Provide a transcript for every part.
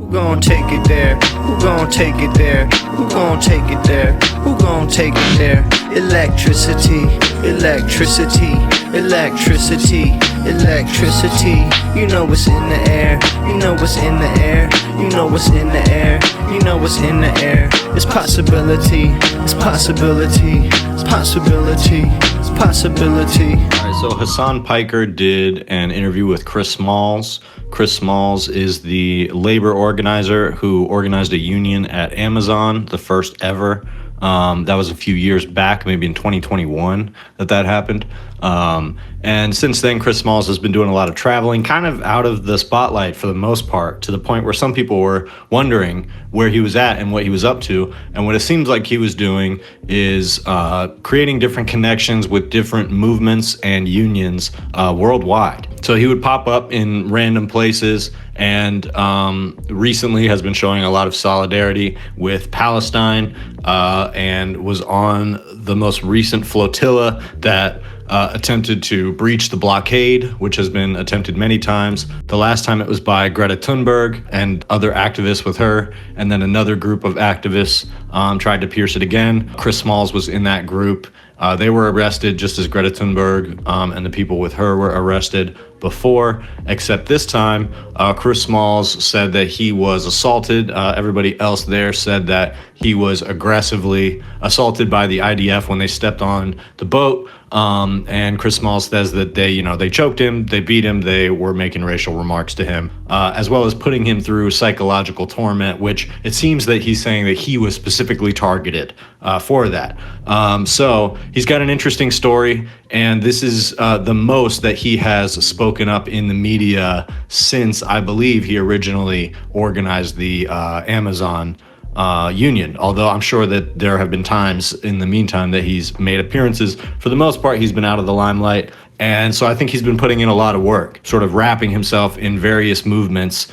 Who gon' take it there? Who gon' take it there? Who gon' take it there? Who gon' take it there? Electricity, electricity, electricity, electricity. You know what's in the air. You know what's in the air. You know what's in the air. You know what's in the air. It's possibility. It's possibility. It's possibility. It's possibility. All right, so Hasan Piker did an interview with Chris Smalls. Chris Smalls is the labor organizer who organized a union at Amazon, the first ever. That was a few years back, maybe in 2021 that happened. And since then, Chris Smalls has been doing a lot of traveling, kind of out of the spotlight for the most part, to the point where some people were wondering where he was at and what he was up to. And what it seems like he was doing is creating different connections with different movements and unions worldwide. So he would pop up in random places, and recently has been showing a lot of solidarity with Palestine, and was on the most recent flotilla that attempted to breach the blockade, which has been attempted many times. The last time it was by Greta Thunberg and other activists with her, and then another group of activists tried to pierce it again. Chris Smalls was in that group. They were arrested just as Greta Thunberg and the people with her were arrested before, except this time Chris Smalls said that he was assaulted. Everybody else there said that he was aggressively assaulted by the IDF when they stepped on the boat. And Chris Smalls says that they choked him, they beat him, they were making racial remarks to him, as well as putting him through psychological torment, which it seems that he's saying that he was specifically targeted for that. So he's got an interesting story, and this is the most that he has spoken up in the media since, I believe, he originally organized the Amazon union, although I'm sure that there have been times in the meantime that he's made appearances. For the most part, he's been out of the limelight, and so I think he's been putting in a lot of work, sort of wrapping himself in various movements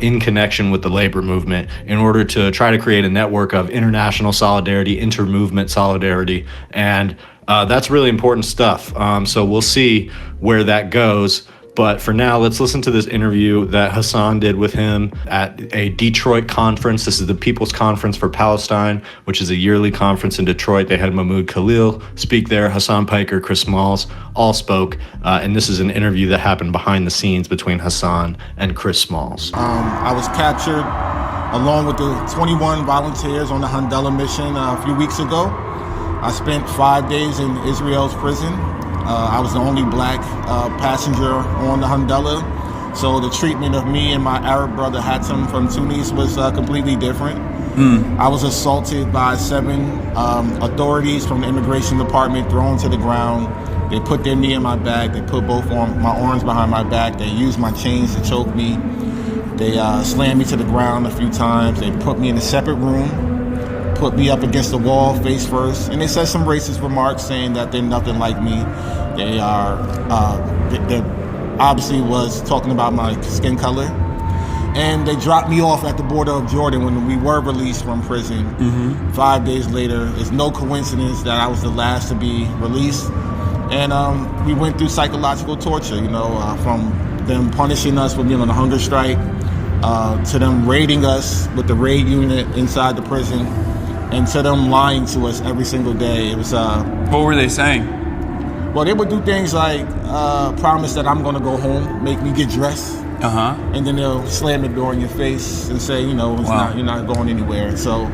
in connection with the labor movement in order to try to create a network of international solidarity, inter-movement solidarity, and that's really important stuff. So we'll see where that goes. But for now, let's listen to this interview that Hasan did with him at a Detroit conference. This is the People's Conference for Palestine, which is a yearly conference in Detroit. They had Mahmoud Khalil speak there, Hasan Piker, Chris Smalls, all spoke. And this is an interview that happened behind the scenes between Hasan and Chris Smalls. I was captured along with the 21 volunteers on the Handela mission a few weeks ago. I spent 5 days in Israel's prison. I was the only black passenger on the Handela, so the treatment of me and my Arab brother Hatem from Tunis was completely different. I was assaulted by 7 authorities from the immigration department, thrown to the ground. They put their knee in my back, they put both my arms behind my back, they used my chains to choke me. They slammed me to the ground a few times. They put me in a separate room, put me up against the wall face first, and they said some racist remarks saying that they're nothing like me. They obviously was talking about my skin color. And they dropped me off at the border of Jordan when we were released from prison. 5 days later, it's no coincidence that I was the last to be released. And we went through psychological torture, from them punishing us for being on a hunger strike, to them raiding us with the raid unit inside the prison, and to them lying to us every single day. It was What were they saying? Well, they would do things like promise that I'm gonna go home, make me get dressed, and then they'll slam the door in your face and say, you're not going anywhere. So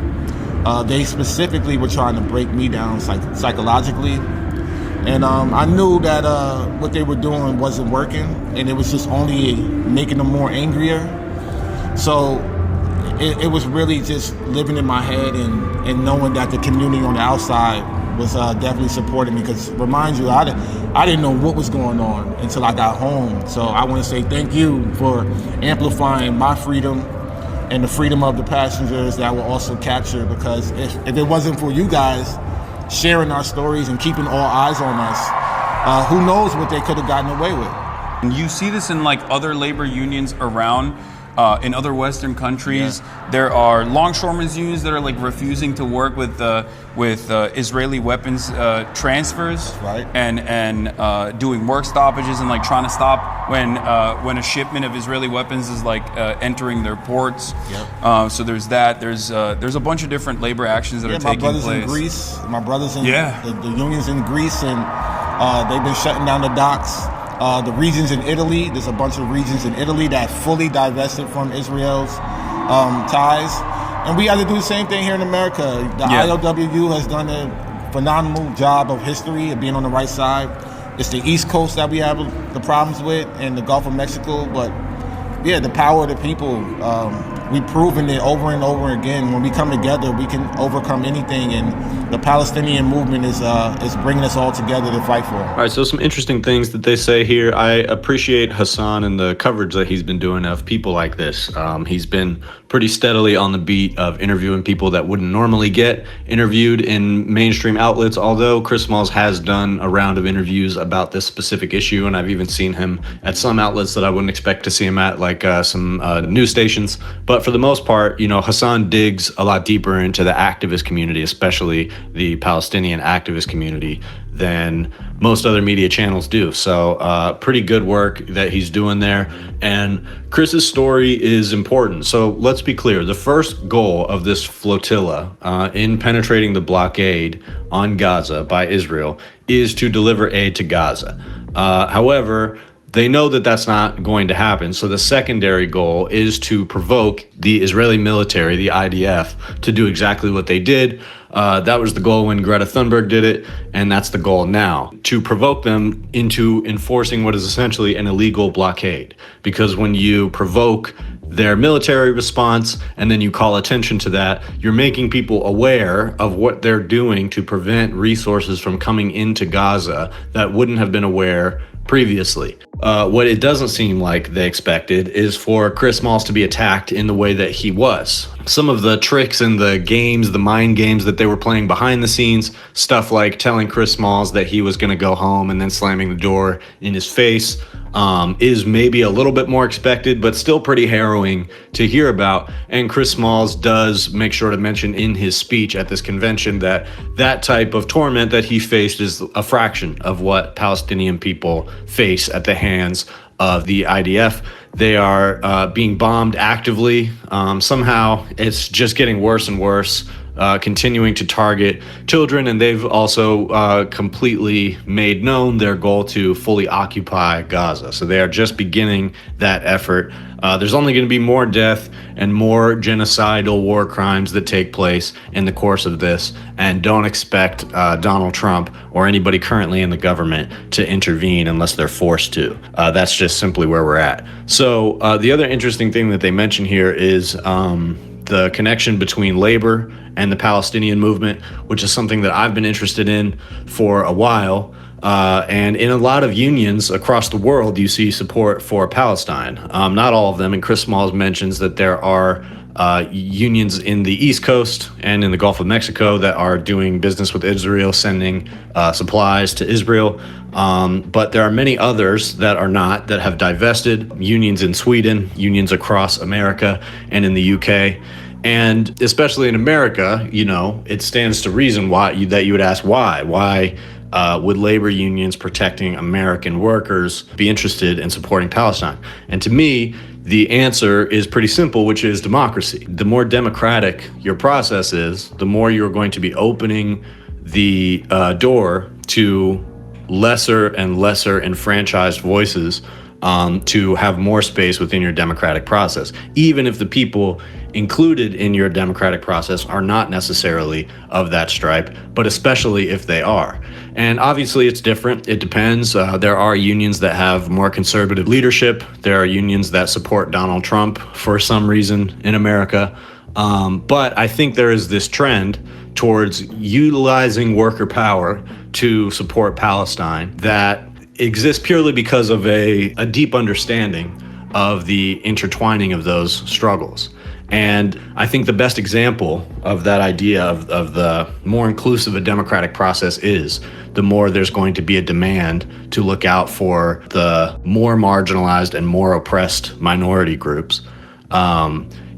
they specifically were trying to break me down psychologically, and I knew that what they were doing wasn't working, and it was just only making them more angrier. So it was really just living in my head and knowing that the community on the outside was definitely supporting me, because remind you, I didn't know what was going on until I got home. So I want to say thank you for amplifying my freedom and the freedom of the passengers that were also captured, because if it wasn't for you guys sharing our stories and keeping all eyes on us, who knows what they could have gotten away with. You see this in other labor unions around. In other Western countries, there are longshoremen's unions that are like refusing to work with Israeli weapons transfers, and doing work stoppages and like trying to stop when a shipment of Israeli weapons is like entering their ports. So there's that. There's a bunch of different labor actions that are taking place. My brothers in the unions in Greece, and they've been shutting down the docks. The regions in Italy, there's a bunch of regions in Italy that fully divested from Israel's ties. And we got to do the same thing here in America. The ILWU has done a phenomenal job of history of being on the right side. It's the East Coast that we have the problems with, and the Gulf of Mexico. But yeah, the power of the people, we've proven it over and over again. When we come together, we can overcome anything, and the Palestinian movement is bringing us all together to fight for it. All right, so some interesting things that they say here. I appreciate Hasan and the coverage that he's been doing of people like this. He's been pretty steadily on the beat of interviewing people that wouldn't normally get interviewed in mainstream outlets, although Chris Smalls has done a round of interviews about this specific issue, and I've even seen him at some outlets that I wouldn't expect to see him at, like some news stations. But for the most part, Hasan digs a lot deeper into the activist community, especially the Palestinian activist community, than most other media channels do. So pretty good work that he's doing there. And Chris's story is important. So let's be clear. The first goal of this flotilla in penetrating the blockade on Gaza by Israel is to deliver aid to Gaza. However, they know that that's not going to happen. So the secondary goal is to provoke the Israeli military, the IDF, to do exactly what they did. That was the goal when Greta Thunberg did it, and that's the goal now, to provoke them into enforcing what is essentially an illegal blockade. Because when you provoke their military response and then you call attention to that, you're making people aware of what they're doing to prevent resources from coming into Gaza that wouldn't have been aware previously. What it doesn't seem like they expected is for Chris Smalls to be attacked in the way that he was. Some of the tricks and the games, the mind games that they were playing behind the scenes, stuff like telling Chris Smalls that he was going to go home and then slamming the door in his face, is maybe a little bit more expected, but still pretty harrowing to hear about. And Chris Smalls does make sure to mention in his speech at this convention that that type of torment that he faced is a fraction of what Palestinian people face at the hands of the IDF. They are being bombed actively. Somehow it's just getting worse and worse, continuing to target children, and they've also completely made known their goal to fully occupy Gaza. So they are just beginning that effort. There's only going to be more death and more genocidal war crimes that take place in the course of this, and don't expect Donald Trump or anybody currently in the government to intervene unless they're forced to. That's just simply where we're at. So the other interesting thing that they mention here is the connection between labor and the Palestinian movement, which is something that I've been interested in for a while. And in a lot of unions across the world, you see support for Palestine. Not all of them, and Chris Smalls mentions that there are unions in the East Coast and in the Gulf of Mexico that are doing business with Israel, sending supplies to Israel. But there are many others that are not, that have divested, unions in Sweden, unions across America and in the UK. And especially in America, it stands to reason that you would ask why. Why would labor unions protecting American workers be interested in supporting Palestine? And to me, the answer is pretty simple, which is democracy. The more democratic your process is, the more you're going to be opening the door to lesser and lesser enfranchised voices to have more space within your democratic process, even if the people included in your democratic process are not necessarily of that stripe, but especially if they are. And obviously it's different. It depends. There are unions that have more conservative leadership. There are unions that support Donald Trump for some reason in America. But I think there is this trend towards utilizing worker power to support Palestine that exists purely because of a deep understanding of the intertwining of those struggles. And I think the best example of that idea of the more inclusive a democratic process is, the more there's going to be a demand to look out for the more marginalized and more oppressed minority groups.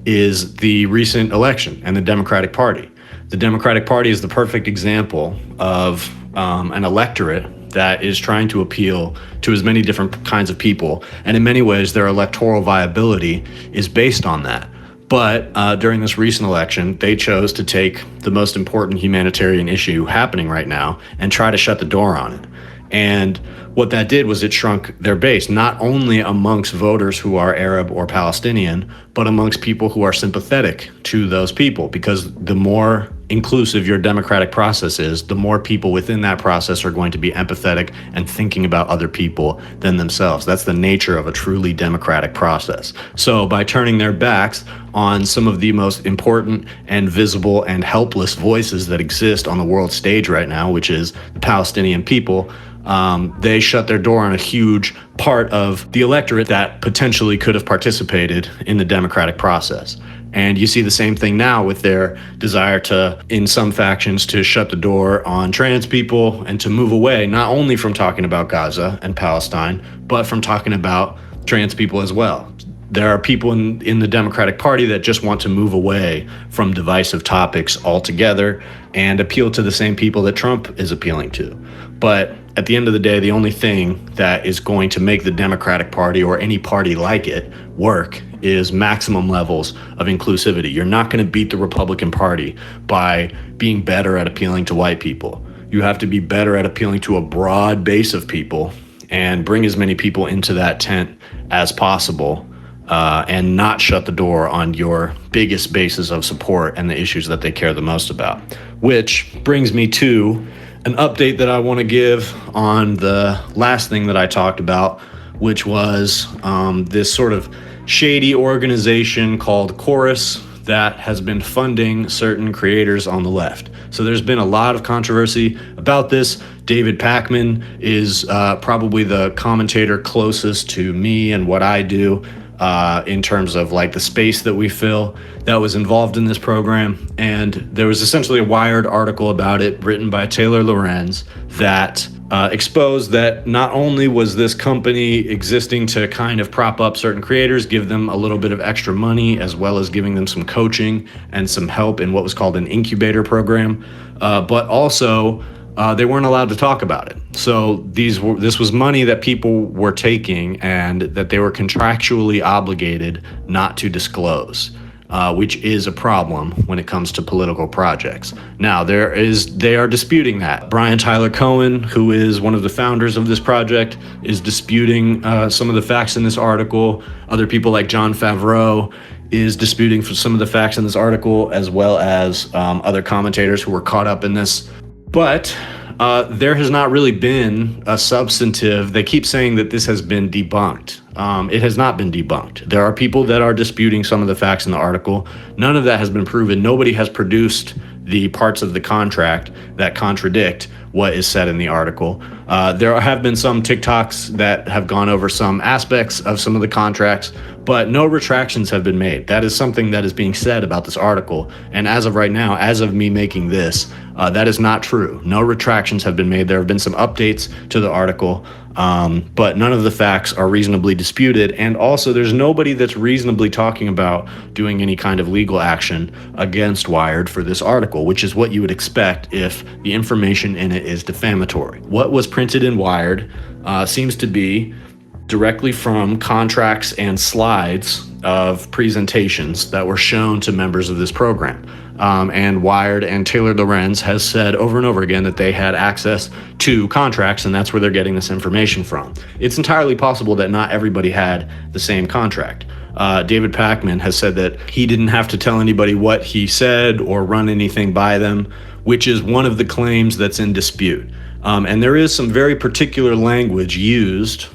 is the recent election and the Democratic Party. The Democratic Party is the perfect example of an electorate that is trying to appeal to as many different kinds of people. And in many ways, their electoral viability is based on that. But during this recent election, they chose to take the most important humanitarian issue happening right now and try to shut the door on it. And what that did was it shrunk their base, not only amongst voters who are Arab or Palestinian, but amongst people who are sympathetic to those people. Because the more inclusive your democratic process is, the more people within that process are going to be empathetic and thinking about other people than themselves. That's the nature of a truly democratic process. So by turning their backs on some of the most important and visible and helpless voices that exist on the world stage right now, which is the Palestinian people, they shut their door on a huge part of the electorate that potentially could have participated in the democratic process. And you see the same thing now with their desire to, in some factions, to shut the door on trans people and to move away, not only from talking about Gaza and Palestine, but from talking about trans people as well. There are people in the Democratic Party that just want to move away from divisive topics altogether and appeal to the same people that Trump is appealing to. But at the end of the day, the only thing that is going to make the Democratic Party or any party like it work is maximum levels of inclusivity. You're not going to beat the Republican Party by being better at appealing to white people. You have to be better at appealing to a broad base of people and bring as many people into that tent as possible, and not shut the door on your biggest bases of support and the issues that they care the most about. Which brings me to an update that I want to give on the last thing that I talked about, which was this sort of shady organization called Chorus that has been funding certain creators on the left. So there's been a lot of controversy about this. David Pakman is probably the commentator closest to me and what I do in terms of like the space that we fill, that was involved in this program. And there was essentially a Wired article about it written by Taylor Lorenz that exposed that not only was this company existing to kind of prop up certain creators, give them a little bit of extra money, as well as giving them some coaching and some help in what was called an incubator program, but also they weren't allowed to talk about it. So this was money that people were taking and that they were contractually obligated not to disclose, which is a problem when it comes to political projects. Now, they are disputing that. Brian Tyler Cohen, who is one of the founders of this project, is disputing some of the facts in this article. Other people like Jon Favreau is disputing some of the facts in this article, as well as other commentators who were caught up in this. But there has not really been a substantive. They keep saying that this has been debunked. It has not been debunked. There are people that are disputing some of the facts in the article. None of that has been proven. Nobody has produced the parts of the contract that contradict what is said in the article. There have been some TikToks that have gone over some aspects of some of the contracts, but no retractions have been made. That is something that is being said about this article. And as of right now, as of me making this, that is not true. No retractions have been made. There have been some updates to the article, but none of the facts are reasonably disputed. And also, there's nobody that's reasonably talking about doing any kind of legal action against Wired for this article, which is what you would expect if the information in it is defamatory. What was printed in Wired seems to be directly from contracts and slides of presentations that were shown to members of this program. And Wired and Taylor Lorenz has said over and over again that they had access to contracts, and that's where they're getting this information from. It's entirely possible that not everybody had the same contract. David Pakman has said that he didn't have to tell anybody what he said or run anything by them, which is one of the claims that's in dispute. And there is some very particular language used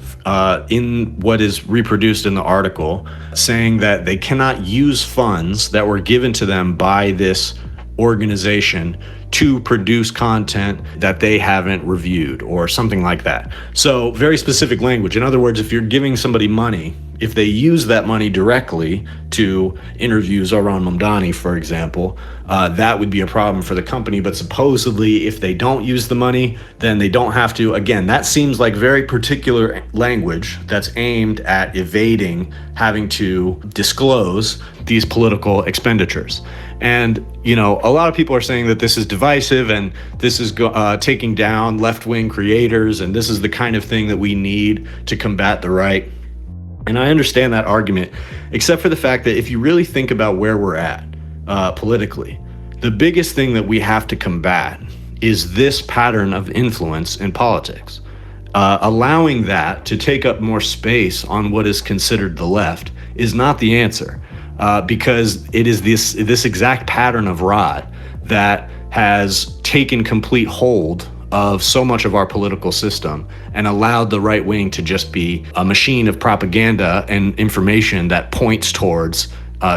in what is reproduced in the article, saying that they cannot use funds that were given to them by this organization to produce content that they haven't reviewed or something like that. So very specific language. In other words, if you're giving somebody money if they use that money directly to interview Zohran Mamdani, for example, that would be a problem for the company. But supposedly, if they don't use the money, then they don't have to. Again, that seems like very particular language that's aimed at evading having to disclose these political expenditures. And, you know, a lot of people are saying that this is divisive and this is taking down left-wing creators, and this is the kind of thing that we need to combat the right. And I understand that argument, except for the fact that if you really think about where we're at politically, the biggest thing that we have to combat is this pattern of influence in politics. Allowing that to take up more space on what is considered the left is not the answer, because it is this exact pattern of rot that has taken complete hold of so much of our political system and allowed the right wing to just be a machine of propaganda and information that points towards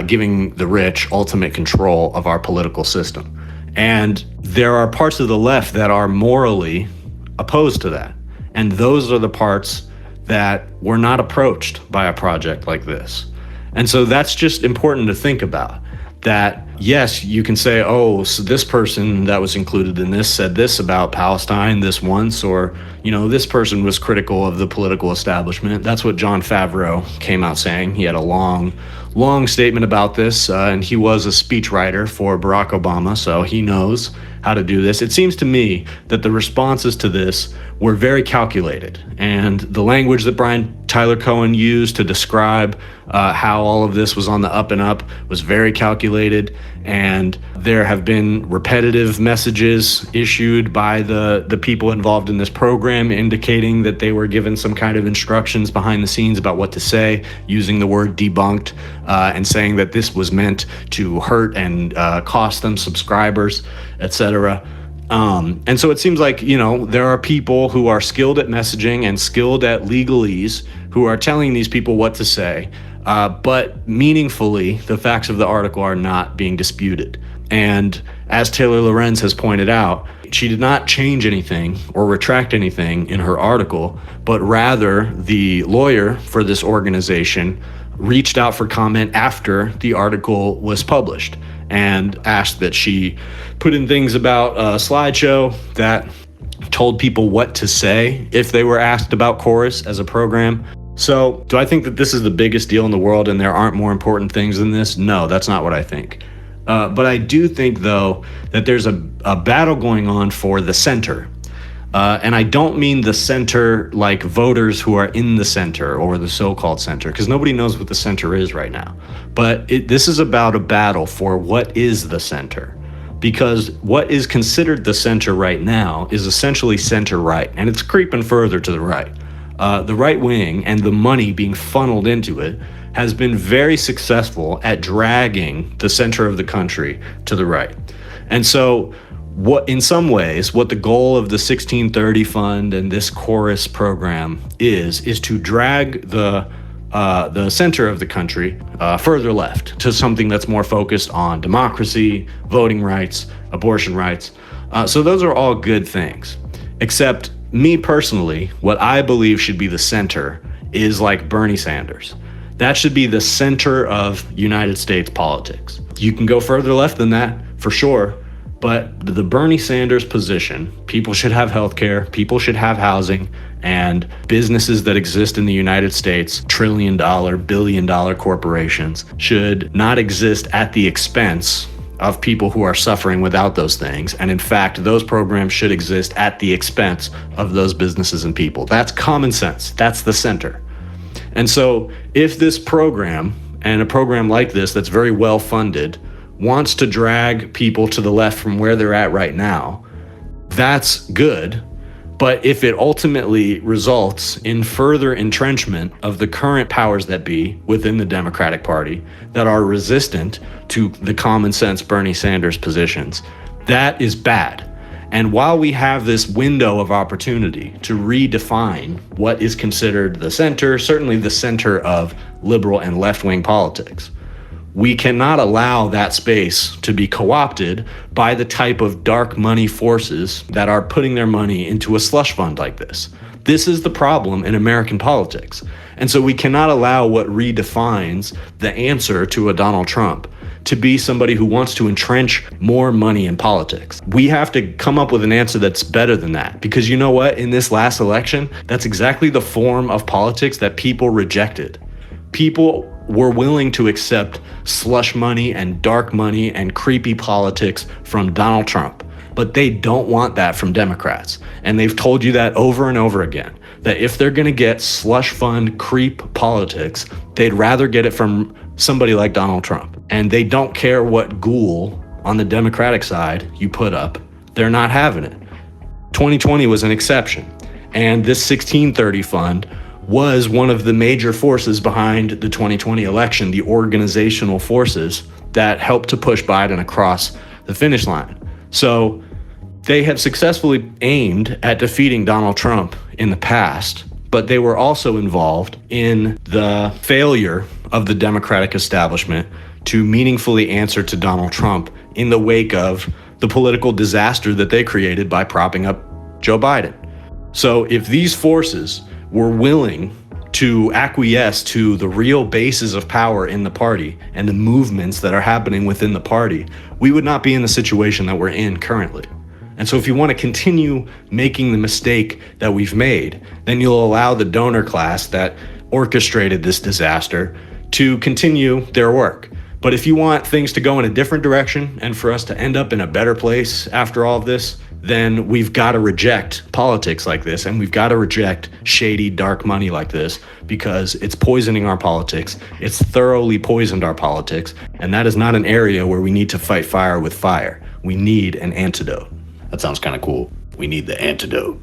giving the rich ultimate control of our political system. And there are parts of the left that are morally opposed to that. And those are the parts that were not approached by a project like this. And so that's just important to think about. That, yes, you can say, oh, so this person that was included in this said this about Palestine this once, or, you know, this person was critical of the political establishment. That's what Jon Favreau came out saying. He had a long statement about this, and he was a speechwriter for Barack Obama, so he knows how to do this. It seems to me that the responses to this were very calculated, and the language that Brian Tyler Cohen used to describe how all of this was on the up and up was very calculated. And there have been repetitive messages issued by the people involved in this program indicating that they were given some kind of instructions behind the scenes about what to say, using the word debunked, and saying that this was meant to hurt and cost them subscribers, etc. And so it seems like, you know, there are people who are skilled at messaging and skilled at legalese who are telling these people what to say. But meaningfully, the facts of the article are not being disputed. And as Taylor Lorenz has pointed out, she did not change anything or retract anything in her article, but rather the lawyer for this organization reached out for comment after the article was published and asked that she put in things about a slideshow that told people what to say if they were asked about Chorus as a program. So do I think that this is the biggest deal in the world and there aren't more important things than this? No, that's not what I think. But I do think, though, that there's a battle going on for the center. And I don't mean the center like voters who are in the center or the so-called center, because nobody knows what the center is right now. But this is about a battle for what is the center. Because what is considered the center right now is essentially center-right, and it's creeping further to the right. The right wing and the money being funneled into it has been very successful at dragging the center of the country to the right. And so in some ways, what the goal of the 1630 Fund and this Chorus program is to drag the center of the country further left to something that's more focused on democracy, voting rights, abortion rights. So those are all good things, except me personally, what I believe should be the center is like Bernie Sanders. That should be the center of United States politics. You can go further left than that, for sure, but the Bernie Sanders position, people should have healthcare, people should have housing, and businesses that exist in the United States, trillion-dollar, billion-dollar corporations, should not exist at the expense of people who are suffering without those things. And in fact, those programs should exist at the expense of those businesses and people. That's common sense. That's the center. And so if this program, and a program like this that's very well funded, wants to drag people to the left from where they're at right now, that's good. But if it ultimately results in further entrenchment of the current powers that be within the Democratic Party that are resistant to the common sense Bernie Sanders positions, that is bad. And while we have this window of opportunity to redefine what is considered the center, certainly the center of liberal and left-wing politics, we cannot allow that space to be co-opted by the type of dark money forces that are putting their money into a slush fund like this. This is the problem in American politics. And so we cannot allow what redefines the answer to a Donald Trump to be somebody who wants to entrench more money in politics. We have to come up with an answer that's better than that. Because you know what? In this last election, that's exactly the form of politics that people rejected. People were willing to accept slush money and dark money and creepy politics from Donald Trump. But they don't want that from Democrats. And they've told you that over and over again, that if they're gonna get slush fund creep politics, they'd rather get it from somebody like Donald Trump. And they don't care what ghoul on the Democratic side you put up, they're not having it. 2020 was an exception. And this 1630 fund was one of the major forces behind the 2020 election, the organizational forces that helped to push Biden across the finish line. So they have successfully aimed at defeating Donald Trump in the past, but they were also involved in the failure of the Democratic establishment to meaningfully answer to Donald Trump in the wake of the political disaster that they created by propping up Joe Biden. So if these forces were willing to acquiesce to the real bases of power in the party and the movements that are happening within the party, we would not be in the situation that we're in currently. And so if you want to continue making the mistake that we've made, then you'll allow the donor class that orchestrated this disaster to continue their work. But if you want things to go in a different direction and for us to end up in a better place after all of this, then we've got to reject politics like this, and we've got to reject shady, dark money like this, because it's poisoning our politics. It's thoroughly poisoned our politics, and that is not an area where we need to fight fire with fire. We need an antidote. That sounds kind of cool. We need the antidote.